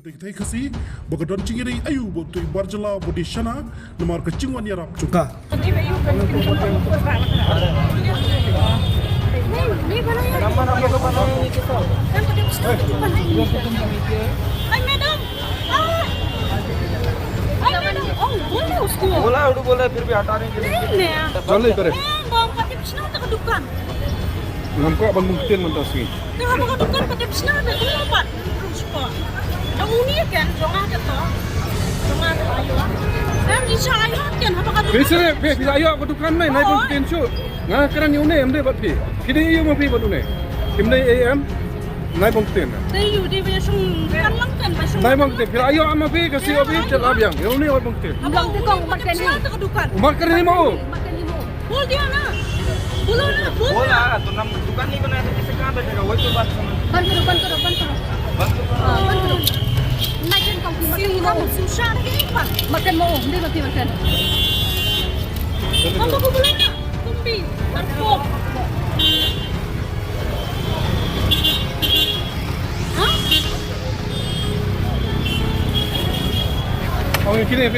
Tei Khasi, Bagadon Jingiadei ayu botu barjala bodi shana namar kecingwan yarap cuka. बोला उड़ बोला फिर भी हटा रहे हैं चल करे हमको अपन mungkin mentas ni Biasanya, bisa ayo aku dukan ni, naik pun tensu. Nah, kerana ni une, amde buat pi. Kini iyo mau pi buat une. Kimne AM, naik pun ten. Naik pun ten. Bila ayo ama pi, kasih api, celah biang. Ini une orang pun ten. Umar kerana ni mau. बोल दिया ना बोलो ना बोला तो नम दुकान नहीं बनाया तो किसे कहाँ बैठेगा वही तो बात बंद करो नाइजन कंपनी में हम सुशा नहीं पर makan mau dia makan apa boleh na kumbi tarpok Oh, kini